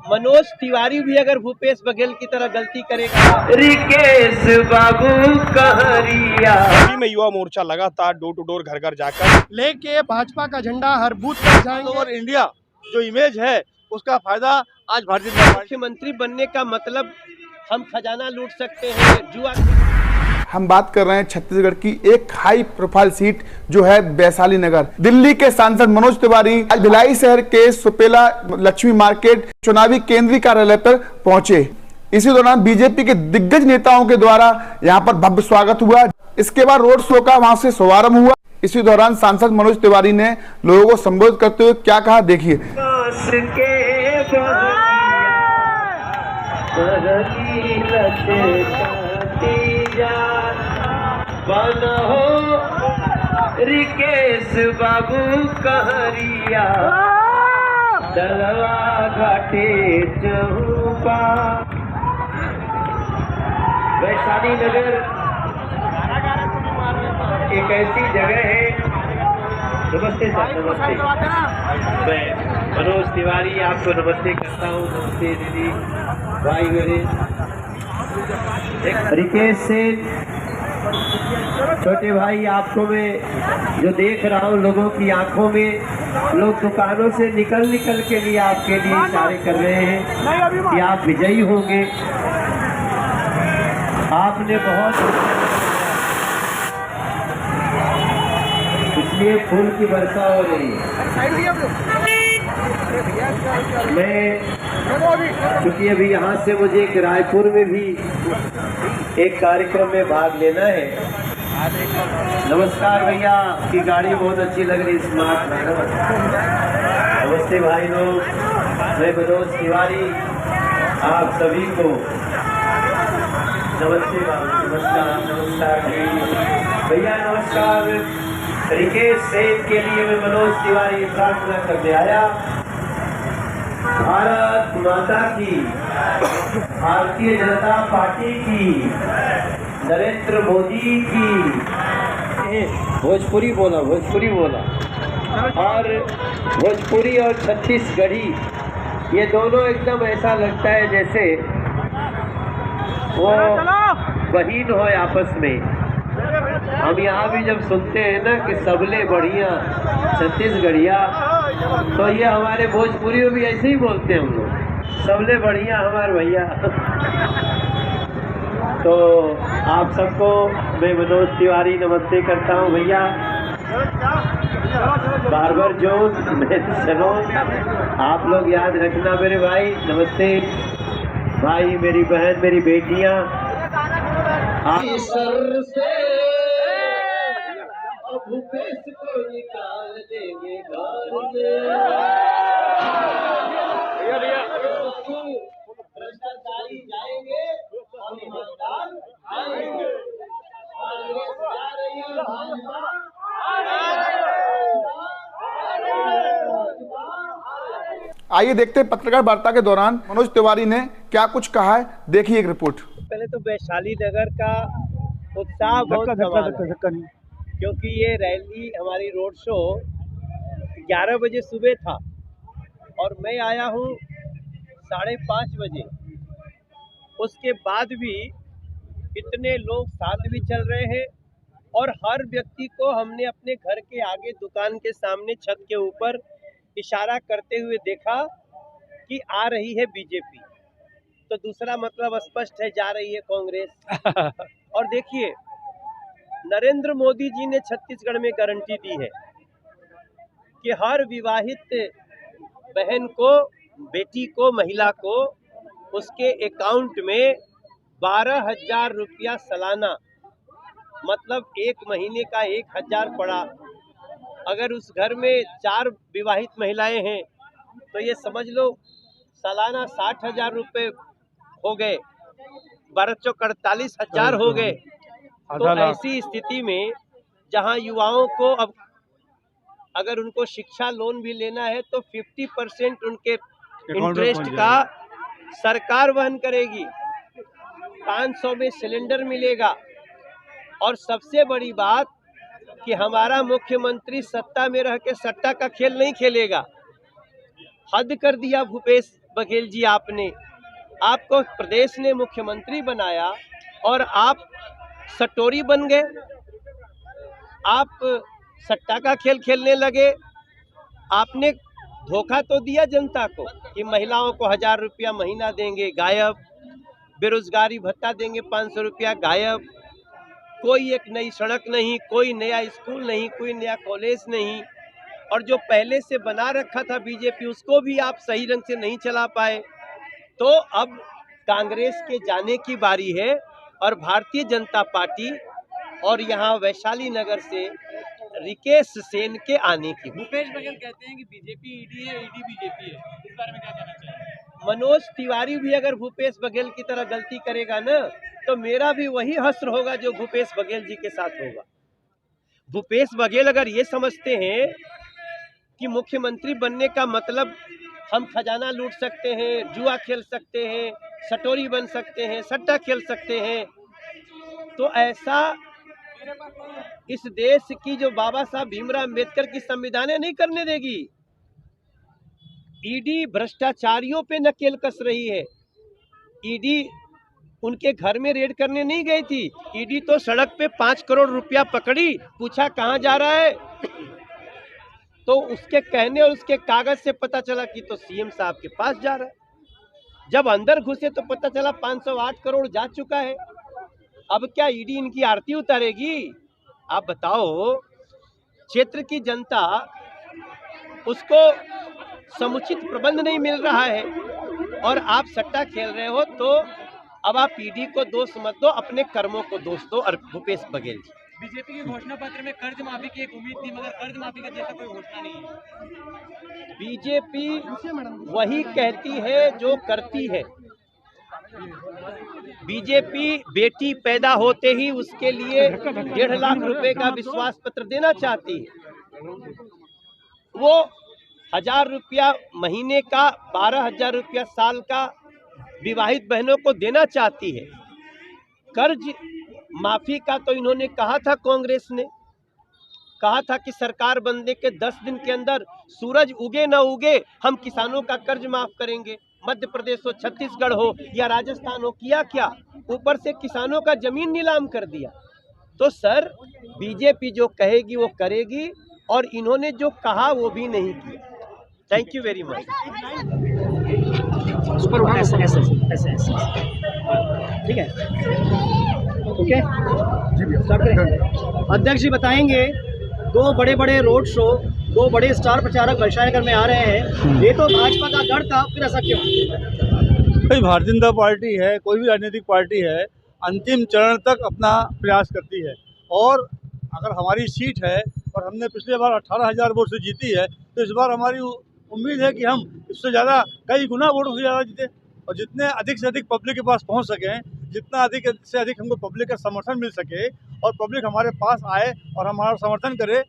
मनोज तिवारी भी अगर भूपेश बघेल की तरह गलती करेगा। रिकेश बाबू कहरिया में युवा मोर्चा लगातार डोर टू डोर घर घर जाकर लेके भाजपा का झंडा हर बूथ पर जाएंगे और इंडिया जो इमेज है उसका फायदा आज भारतीय जनता पार्टी। मुख्यमंत्री बनने का मतलब हम खजाना लूट सकते हैं, जुआ। हम बात कर रहे हैं छत्तीसगढ़ की एक हाई प्रोफाइल सीट जो है वैशाली नगर। दिल्ली के सांसद मनोज तिवारी आज भिलाई शहर के सुपेला लक्ष्मी मार्केट चुनावी केंद्रीय कार्यालय पर पहुंचे। इसी दौरान बीजेपी के दिग्गज नेताओं के द्वारा यहां पर भव्य स्वागत हुआ। इसके बाद रोड शो का वहां से शुभारंभ हुआ। इसी दौरान सांसद मनोज तिवारी ने लोगों को संबोधित करते हुए क्या कहा, देखिए। रिकेश बाबू कहरिया दलवा घाटे चहुपा। वैशाली नगर एक ऐसी जगह है। नमस्ते सर, नमस्ते। मैं मनोज तिवारी आपको नमस्ते करता हूँ। नमस्ते दीदी, भाई मेरे। रिकेश से छोटे भाई, आपको मैं जो देख रहा हूँ लोगों की आंखों में, लोग दुकानों से निकल के लिए आपके लिए इशारे कर रहे हैं कि आप विजयी होंगे। आपने बहुत, इसलिए फूल की वर्षा हो रही है। मैं क्योंकि अभी यहाँ से मुझे एक रायपुर में भी एक कार्यक्रम में भाग लेना है। नमस्कार भैया, आपकी गाड़ी बहुत अच्छी लग रही, स्मार्ट है। नमस्ते भाई लोग, मैं मनोज तिवारी आप सभी को नमस्ते। नमस्कार, नमस्कार भैया, नमस्कार। रिकेश सेन के लिए मैं मनोज तिवारी प्रार्थना करने आया। भारत माता की, भारतीय जनता पार्टी की, नरेंद्र मोदी की। भोजपुरी बोला और भोजपुरी और छत्तीसगढ़ी, ये दोनों एकदम ऐसा लगता है जैसे वो बहन हो आपस में। हम यहाँ भी जब सुनते हैं ना कि सबले बढ़िया छत्तीसगढ़िया, तो ये हमारे भोजपुरी में भी ऐसे ही बोलते हैं हम लोग, सबले बढ़िया हमारे भैया। तो आप सबको मैं मनोज तिवारी नमस्ते करता हूँ भैया। बार्बर जोन मैं चलो, आप लोग याद रखना मेरे भाई। नमस्ते भाई, मेरी बहन, मेरी बेटियाँ। सर से भूपेश को निकाल देंगे घर से। भ्रष्टाचारी जाएंगे और ईमानदार आएंगे। कांग्रेस जा रही है, भाजपा आइए देखते हैं पत्रकार वार्ता के दौरान मनोज तिवारी ने क्या कुछ कहा है, देखिए एक रिपोर्ट। पहले तो वैशाली नगर का उत्साह बहुत कमाल है, क्योंकि ये रैली, हमारी रोड शो 11 बजे सुबह था और मैं आया हूँ 5:30 बजे। उसके बाद भी इतने लोग साथ भी चल रहे हैं और हर व्यक्ति को हमने अपने घर के आगे, दुकान के सामने, छत के ऊपर इशारा करते हुए देखा कि आ रही है बीजेपी। तो दूसरा मतलब स्पष्ट है, जा रही है कांग्रेस। और देखिए, नरेंद्र मोदी जी ने छत्तीसगढ़ में गारंटी दी है कि हर विवाहित बहन को, बेटी को, महिला को उसके अकाउंट में 12,000 रुपया सालाना, मतलब एक महीने का 1,000 पड़ा। अगर उस घर में 4 विवाहित महिलाएं हैं तो ये समझ लो सालाना 60,000 रुपये हो गए, 48,000 हो गए। तो ऐसी स्थिति में जहां युवाओं को अब अगर उनको शिक्षा लोन भी लेना है तो 50% उनके इंटरेस्ट का सरकार वहन करेगी। 500 में सिलेंडर मिलेगा। और सबसे बड़ी बात कि हमारा मुख्यमंत्री सत्ता में रह के सट्टा का खेल नहीं खेलेगा। हद कर दिया भूपेश बघेल जी आपको प्रदेश ने मुख्यमंत्री बनाया और आप सटोरी बन गए। आप सट्टा का खेल खेलने लगे। आपने धोखा तो दिया जनता को कि महिलाओं को 1000 रुपया महीना देंगे, गायब। बेरोजगारी भत्ता देंगे 500 रुपया, गायब। कोई एक नई सड़क नहीं, कोई नया स्कूल नहीं, कोई नया कॉलेज नहीं। और जो पहले से बना रखा था बीजेपी, उसको भी आप सही ढंग से नहीं चला पाए। तो अब कांग्रेस के जाने की बारी है और भारतीय जनता पार्टी और यहाँ वैशाली नगर से रिकेश सेन के आने की। भूपेश बघेल कहते हैं कि बीजेपी ईडी है, ईडी बीजेपी है, इस बारे में क्या कहना चाहिए? मनोज तिवारी भी अगर भूपेश बघेल की तरह गलती करेगा ना, तो मेरा भी वही हश्र होगा जो भूपेश बघेल जी के साथ होगा। भूपेश बघेल अगर ये समझते हैं कि मुख्यमंत्री बनने का मतलब हम खजाना लूट सकते हैं, जुआ खेल सकते हैं, सटोरी बन सकते हैं, सट्टा खेल सकते हैं, तो ऐसा इस देश की जो बाबा साहब भीमराव अम्बेडकर की संविधान नहीं करने देगी। ईडी भ्रष्टाचारियों पे नकेल कस रही है। ईडी उनके घर में रेड करने नहीं गई थी। ईडी तो सड़क पे 5 करोड़ रुपया पकड़ी, पूछा कहाँ जा रहा है, तो उसके कहने और उसके कागज से पता चला कि तो सीएम साहब के पास जा रहा है। जब अंदर घुसे तो पता चला 508 करोड़ जा चुका है। अब क्या ईडी इनकी आरती उतारेगी? आप बताओ, क्षेत्र की जनता उसको समुचित प्रबंध नहीं मिल रहा है और आप सट्टा खेल रहे हो, तो अब आप ईडी को दोष मत दो, अपने कर्मों को दोष दो। और भूपेश बघेल जी, बीजेपी के घोषणा पत्र में कर्ज माफी की एक उम्मीद थी, मगर कर्ज माफी का जैसा कोई घोषणा नहीं है। बीजेपी वही कहती है जो करती है। बीजेपी बेटी पैदा होते ही उसके लिए 1.5 लाख रुपए का विश्वास पत्र देना चाहती है। वो 1000 रुपया महीने का, 12,000 रुपया साल का विवाहित बहनों को देना चाहती है। कर्ज माफी का तो इन्होंने कहा था, कांग्रेस ने कहा था कि सरकार बनने के 10 दिन के अंदर सूरज उगे न उगे हम किसानों का कर्ज माफ करेंगे। मध्य प्रदेश हो, छत्तीसगढ़ हो या राजस्थान हो, किया क्या? ऊपर से किसानों का जमीन नीलाम कर दिया। तो सर, बीजेपी जो कहेगी वो करेगी और इन्होंने जो कहा वो भी नहीं किया। Thank you very much. ठीक है, ओके, स्टार्ट करें। अध्यक्ष जी बताएंगे, 2 बड़े रोड शो, 2 बड़े स्टार प्रचारक वैशाली नगर में आ रहे हैं, ये तो भाजपा का गढ़ था, फिर ऐसा क्यों? भाई, भारतीय जनता पार्टी है, कोई भी राजनीतिक पार्टी है, अंतिम चरण तक अपना प्रयास करती है। और अगर हमारी सीट है और हमने पिछले बार 18,000 वोट से जीती है, तो इस बार हमारी उम्मीद है कि हम इससे ज़्यादा, कई गुना वोटों से ज़्यादा जीते और जितने अधिक से अधिक पब्लिक के पास पहुंच सकें, जितना अधिक से अधिक हमको पब्लिक का समर्थन मिल सके और पब्लिक हमारे पास आए और हमारा समर्थन करे,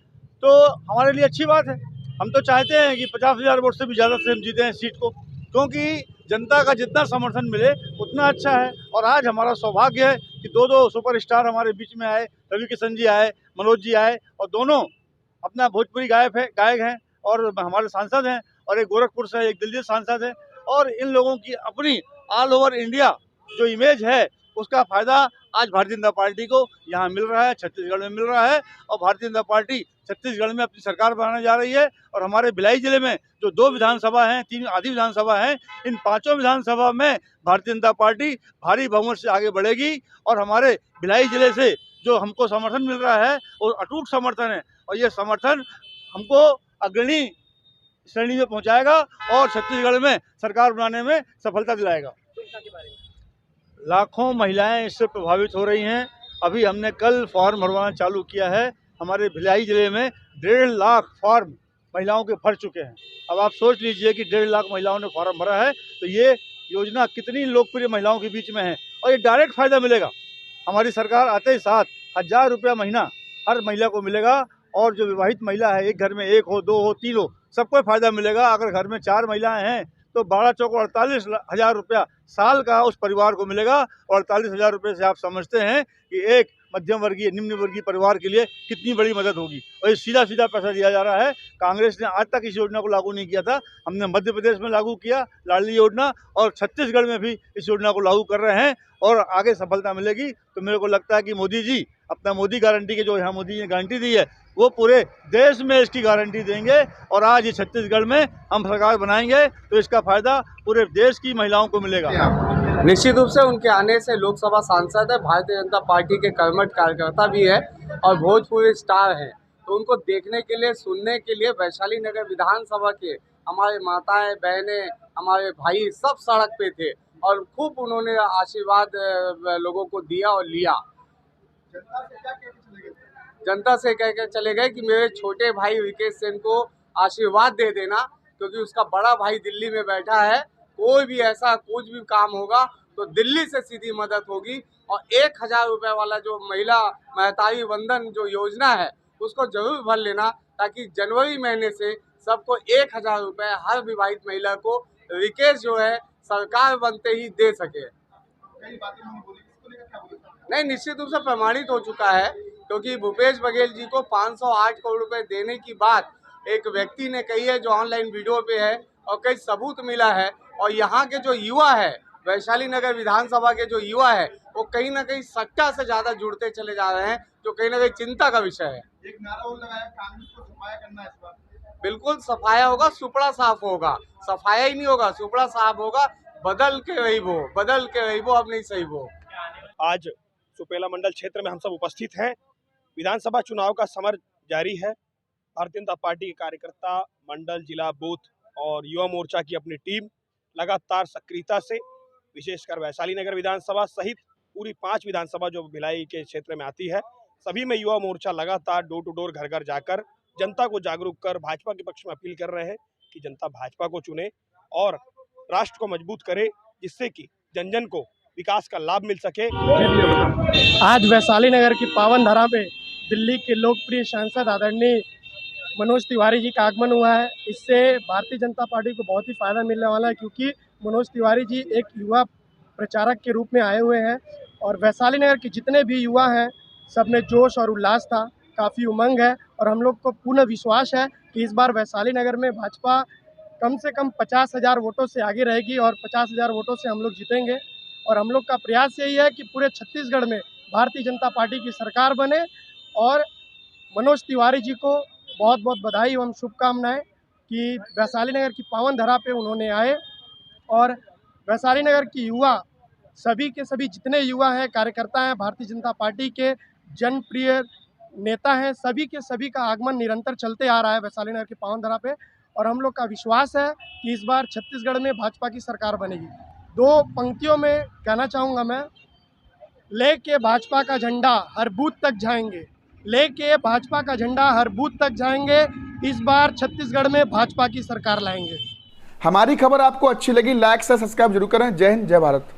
तो हमारे लिए अच्छी बात है। हम तो चाहते हैं कि 50,000 वोट से भी ज़्यादा से हम जीते हैं सीट को, क्योंकि जनता का जितना समर्थन मिले उतना अच्छा है। और आज हमारा सौभाग्य है कि 2 सुपरस्टार हमारे बीच में आए, रवि किशन जी आए, मनोज जी आए, और दोनों अपना भोजपुरी गायक हैं और हमारे सांसद हैं, और एक गोरखपुर से, एक दिल्ली सांसद है। और इन लोगों की अपनी ऑल ओवर इंडिया जो इमेज है, उसका फ़ायदा आज भारतीय जनता पार्टी को यहाँ मिल रहा है, छत्तीसगढ़ में मिल रहा है। और भारतीय जनता पार्टी छत्तीसगढ़ में अपनी सरकार बनाने जा रही है। और हमारे भिलाई जिले में जो 2 विधानसभा हैं, 3 आधी विधानसभा हैं, इन 5 विधानसभा में भारतीय जनता पार्टी भारी बहुमत से आगे बढ़ेगी। और हमारे भिलाई जिले से जो हमको समर्थन मिल रहा है वो अटूट समर्थन है, और ये समर्थन हमको अग्रणी श्रेणी में पहुंचाएगा और छत्तीसगढ़ में सरकार बनाने में सफलता दिलाएगा। लाखों महिलाएं इससे प्रभावित हो रही हैं। अभी हमने कल फॉर्म भरवाना चालू किया है। हमारे भिलाई जिले में 1.5 लाख फॉर्म महिलाओं के भर चुके हैं। अब आप सोच लीजिए कि 1.5 लाख महिलाओं ने फॉर्म भरा है, तो ये योजना कितनी लोकप्रिय महिलाओं के बीच में है, और ये डायरेक्ट फ़ायदा मिलेगा। हमारी सरकार आते ही साथ 1000 रुपया महीना हर महिला को मिलेगा। और जो विवाहित महिला है, एक घर में 1 हो, 2 हो, 3 हो, सबको फ़ायदा मिलेगा। अगर घर में 4 महिलाएं हैं तो 12 चौक 48,000 रुपया साल का उस परिवार को मिलेगा। और 48,000 रुपये से आप समझते हैं कि एक मध्यम वर्गीय निम्न वर्गीय परिवार के लिए कितनी बड़ी मदद होगी। और ये सीधा सीधा पैसा दिया जा रहा है। कांग्रेस ने आज तक इस योजना को लागू नहीं किया था, हमने मध्य प्रदेश में लागू किया लाडली योजना, और छत्तीसगढ़ में भी इस योजना को लागू कर रहे हैं और आगे सफलता मिलेगी। तो मेरे को लगता है कि मोदी जी अपना मोदी गारंटी के जो यहाँ मोदी ने गारंटी दी है वो पूरे देश में इसकी गारंटी देंगे। और आज ये छत्तीसगढ़ में हम सरकार बनाएंगे तो इसका फायदा पूरे देश की महिलाओं को मिलेगा। निश्चित रूप से उनके आने से लोकसभा सांसद है, भारतीय जनता पार्टी के कर्मठ कार्यकर्ता भी है और भोजपुरी स्टार हैं। तो उनको देखने के लिए, सुनने के लिए वैशाली नगर विधानसभा के हमारे माताएं, बहनें, हमारे भाई सब सड़क पे थे और खूब उन्होंने आशीर्वाद लोगों को दिया और लिया। जनता से कह के चले गए कि मेरे छोटे भाई विकेश सेन को आशीर्वाद दे देना, क्योंकि उसका बड़ा भाई दिल्ली में बैठा है। कोई भी ऐसा कुछ भी काम होगा तो दिल्ली से सीधी मदद होगी। और 1000 रुपये वाला जो महिला महतारी वंदन जो योजना है उसको जरूर भर लेना, ताकि जनवरी महीने से सबको 1000 रुपये हर विवाहित महिला को विकेश जो है सरकार बनते ही दे सके। नहीं, निश्चित रूप से प्रमाणित हो चुका है, क्योंकि भूपेश बघेल जी को 508 करोड़ रुपए देने की बात एक व्यक्ति ने कही है जो ऑनलाइन वीडियो पे है और कई सबूत मिला है। और यहाँ के जो युवा है, वैशाली नगर विधानसभा के जो युवा है, वो कहीं ना कहीं सट्टा से ज्यादा जुड़ते चले जा रहे हैं, जो कहीं ना कहीं चिंता का विषय है। एक नारा और लगाया, कांग्रेस को सफाया करना है इस बार। बिल्कुल सफाया होगा, सुपड़ा साफ होगा। सफाया ही नहीं होगा, सुपड़ा साफ होगा। बदल के रही वो अब नहीं सही वो। आज सुपेला मंडल क्षेत्र में हम सब उपस्थित हैं। विधानसभा चुनाव का समर जारी है। भारतीय जनता पार्टी के कार्यकर्ता, मंडल, जिला, बूथ और युवा मोर्चा की अपनी टीम लगातार सक्रियता से, विशेषकर वैशाली नगर विधानसभा सहित पूरी 5 विधानसभा जो भिलाई के क्षेत्र में आती है, सभी में युवा मोर्चा लगातार डोर टू डोर, घर घर जाकर जनता को जागरूक कर भाजपा के पक्ष में अपील कर रहे हैं कि जनता भाजपा को चुने और राष्ट्र को मजबूत करे, जिससे कि जन जन को विकास का लाभ मिल सके। आज वैशाली नगर की पावन धरा पे दिल्ली के लोकप्रिय सांसद आदरणीय मनोज तिवारी जी का आगमन हुआ है। इससे भारतीय जनता पार्टी को बहुत ही फायदा मिलने वाला है, क्योंकि मनोज तिवारी जी एक युवा प्रचारक के रूप में आए हुए हैं और वैशाली नगर के जितने भी युवा हैं सब में जोश और उल्लास था, काफ़ी उमंग है। और हम लोग को पूर्ण विश्वास है कि इस बार वैशाली नगर में भाजपा कम से कम 50,000 वोटों से आगे रहेगी और 50,000 वोटों से हम लोग जीतेंगे। और हम लोग का प्रयास यही है कि पूरे छत्तीसगढ़ में भारतीय जनता पार्टी की सरकार बने। और मनोज तिवारी जी को बहुत बहुत बधाई एवं शुभकामनाएं कि वैशाली नगर की पावन धरा पे उन्होंने आए। और वैशाली नगर की युवा, सभी के सभी जितने युवा हैं, कार्यकर्ता हैं, भारतीय जनता पार्टी के जनप्रिय नेता हैं, सभी के सभी का आगमन निरंतर चलते आ रहा है वैशाली नगर की पावन धरा पे। और हम लोग का विश्वास है कि इस बार छत्तीसगढ़ में भाजपा की सरकार बनेगी। 2 पंक्तियों में कहना चाहूँगा मैं, लेके भाजपा का झंडा हर बूथ तक जाएंगे, लेके भाजपा का झंडा हर बूथ तक जाएंगे। इस बार छत्तीसगढ़ में भाजपा की सरकार लाएंगे। हमारी खबर आपको अच्छी लगी, लाइक से सब्सक्राइब जरूर करें। जय हिंद, जय भारत।